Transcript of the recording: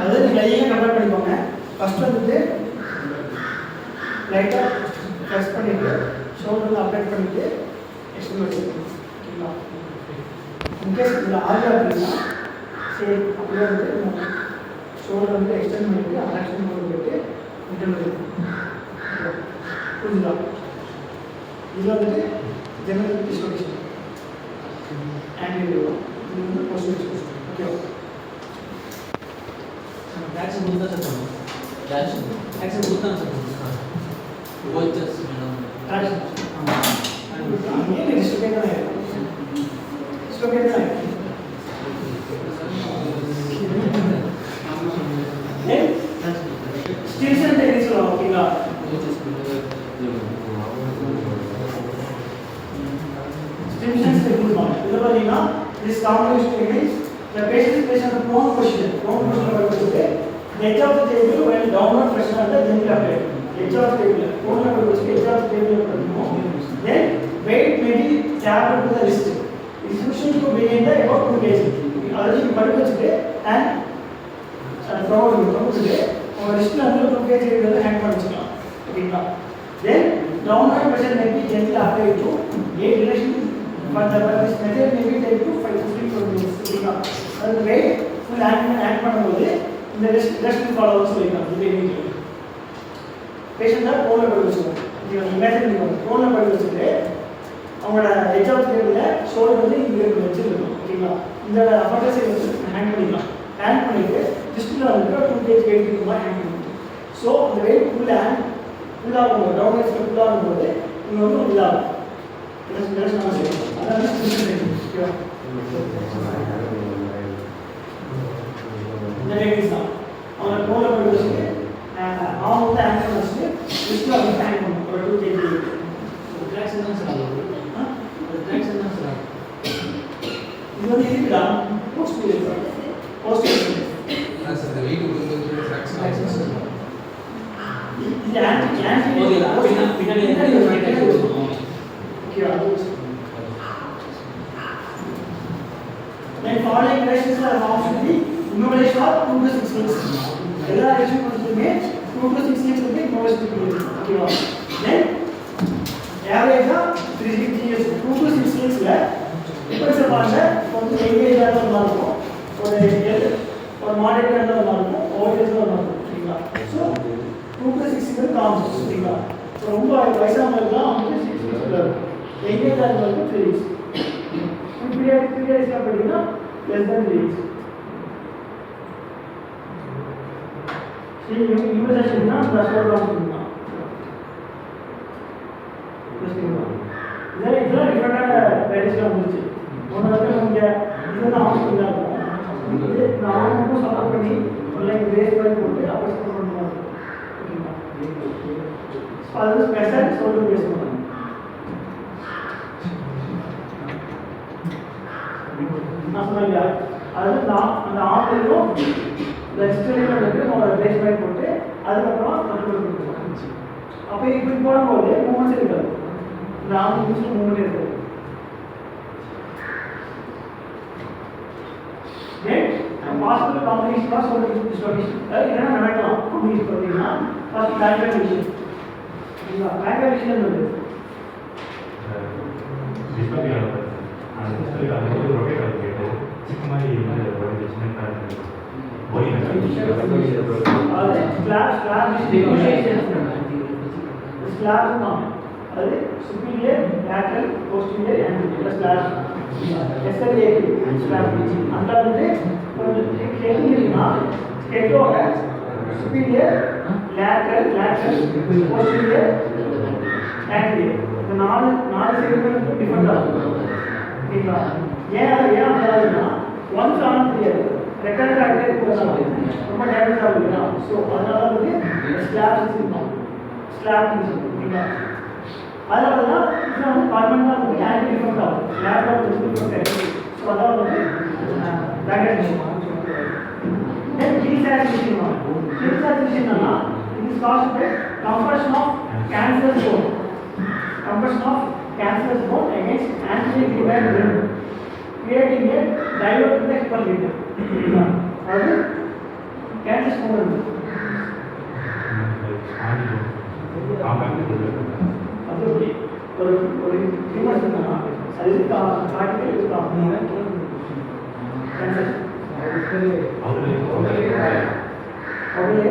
அதாவது லையாக கம்பேர் பண்ணிக்கோங்க. ஃபர்ஸ்ட் வந்துட்டு லைட்டாக ப்ரெஸ் பண்ணிவிட்டு ஷோல்டரில் அப்டேட் பண்ணிவிட்டு எக்ஸ்டெண்ட் வச்சுக்கணும். ஓகேங்களா? இன்கேஸ் இதில் ஆகலை அப்படின்னா சரி அப்படியே வந்து ஷோல்டர் வந்து எக்ஸ்டெண்ட் பண்ணிவிட்டு அட்ராக்ஷன் பண்ணி போயிட்டு இன்டர்ன் வச்சுக்கணும். புரிஞ்சுதா? இதில் வந்துட்டு ஜெனரல் டிஸ்கஷன் ஆன்டிரியர் இது வந்து போஸ்ட் டிஸ்கஷன். ஓகேவா? ட்ராக்ஷன் கொடுத்தா சார் பண்ணுவோம். ட்ராக்ஷன் கொடுத்தா சார் பண்ணுவோம். ஓச்சஸ் ட்ராக்ஷன் அங்கே டிஸ்லோகேட் தான் ஆகிடும். டிஸ்லோகேட் தான் ஆகிடும். ஸ்டில்சன் டெக்னிக் சொல்லுவாங்க. ஓகேங்களா? ஸ்டில்சன் டெக்னிக் சொல்லுவாங்க. இதில் பார்த்தீங்கன்னா this competition techniques the patient is placed on the prone position the edge of the table while downward pressure on the gentle applied edge of the table prone level position edge of the table then weight may be traveled to the wrist is usually to be in the about 2 kg adhu படுக்க வச்சிட்டு and forward பண்ணிட்டு உங்க wristல வந்து 2 kg வந்து hand பண்ணி வச்சுக்கலாம். ஓகேங்களா? then downward pressure may be gently applied to aid relation but the this method may be take to 5-15 minutes. ஓகேங்களா? அந்த weight full hand பண்ணும்போது இந்த ரெஸ்ட் ஃபாலோ சொல்லிக்கலாம். இது எங்க பேஷண்ட்டை ப்ரோன்ல படுக்க வச்சுக்கணும். நீங்கள் இமேஜின் பண்ணிக்கோங்க. ப்ரோன்ல படுக்க வச்சுட்டு அவங்களோட எட்ஜ் ஆஃப் டேபிளில் ஷோல்டர் வந்து இங்கே வச்சுருக்கணும். ஓகேங்களா? இந்த அப்பர் சைடு வந்து ஹேண்ட் பண்ணிக்கலாம். ஹேண்ட் பண்ணிவிட்டு டிஸ்டில் வந்து 2 kg வெயிட் இருக்கிற மாதிரி ஹேண்ட் பண்ணிக்கணும். ஸோ அந்த வெயிட் ஃபுல்லாகும்போது டவுன் ஹெட்ஸில் ஃபுல்லாகும்போது நீங்கள் வந்து ஃபுல்லாகும். அதான் ஓகேவா? இந்த டெக்னிக்ஸ் தான். அவங்க ப்ரோன்ல படுக்க வச்சுட்டு ஆம் வந்து ஹேண்ட் பண்ணி வச்சுட்டு டிஸ்டில் வந்து ஹேண்ட் பண்ணணும். ஒரு 2 kg ட்ராக்ஷன் தான் சார் ட்ராக்ஷன் தான் சார். இது வந்து இருக்குடா போஸ்ட் சார் இந்த வெயிட் கொடுத்து ஃபிராக்ஷன் இது ஆன்டி ஓகே பின்னாடி ஓகேவா? then following questions are option B immobilization for 2 to 6 minutes எல்லா ரெஸ்ட் கொடுத்துமே 2 to 6 minutes வந்து immobilization கொடுக்கணும். ஓகேவா? then average 360 years 2 to 6 minutesல எப்படி சொல்றாங்க வந்து எங்கேஜ் ஆனதா இருக்கும் ஒரு மாடரேட் ஆனதா இருக்கும் ஓவரேஜ் ஆனதா இருக்கும். ஓகேங்களா? So 2 to 6 minutes comes. ஓகேங்களா? ரொம்ப வயசானவங்களுக்குலாம் வந்து 6 minutes எங்கேஜ் ஆனவங்களுக்கு 3 weeks பீரியட்ஸ்லாம் பார்த்தீங்கன்னா less than 3 weeks. சரி இம்யூனைசேஷன்னா ப்ளஸ் தான் இதெல்லாம் டிஃப்ரெண்டான ப்ரைஸஸ்லாம் வந்துச்சு. ஒன்று வந்து நீங்கள் இதெல்லாம் ஆப்ஷன் தான் இருக்கும். இது நான் மட்டும் சப்போர்ட் பண்ணி லைக் பேஸ் பண்ணி போட்டு அப்போ சப்போர்ட் பண்ணுவாங்க. ஓகேங்களா? அது வந்து ஸ்பெஷல் சொல்லிட்டு பேஸ் பண்ணுவாங்க. நான் சொன்னீங்க அது அந்த ஆர்டரும் ரெஸ்ட்ரிக்ஷன் வந்து நம்ம பேஸ் பண்ணி போட்டு அதுக்கப்புறம் கண்ட்ரோல் பண்ணுவோம். அப்போ இப்படி போடும்போது மூமெண்ட்ஸ் இருக்காது. இந்த 6 நிமிஷம் மூமெண்ட் இருக்காது. பாசிபிள் காம்பினேஷன் தான் சொல்லிட்டு டிஸ்டர்பேஷன் என்னென்ன நடக்கலாம் காம்பினேஷன் பார்த்தீங்கன்னா ஃபர்ஸ்ட் பேக்கேஜ் சரிங்களா? பேக்கேஜ் வந்து அது superior lateral posterior anterior slash SLA slash அந்த வந்து கேட்டிங்கன்னா கேட்டோட superior lateral posterior anterior இந்த நாலு செக்மெண்ட் டிஃபரெண்ட் ஆகும். ஓகேங்களா? ஏன் அப்படின்னா ஒன்ஸ் ஆனால் தெரியாது ரெக்கார்ட் ஆகிட்டே போகிறது ரொம்ப டேமேஜ் ஆகும் இல்லையா? ஸோ அதனால வந்து ஸ்லாப் ஓகேங்களா? அதனால தான் இது வந்து பர்மனெண்டாக வந்து ஆன்டி டிஃபரெண்ட் ஆகும். ஸ்லாப் டிஃபரெண்ட் ஆகும். ஸோ அதான் வந்து package saturation. Skin saturation it is caused by compression of cancerous bone. Compression of cancerous bone against anterior limb, creating a divert to the hipper limb. அது cancerous bone. அது ஒரு tumour இருக்குன்னா அது cortical இருக்கும். Cancer. அவரே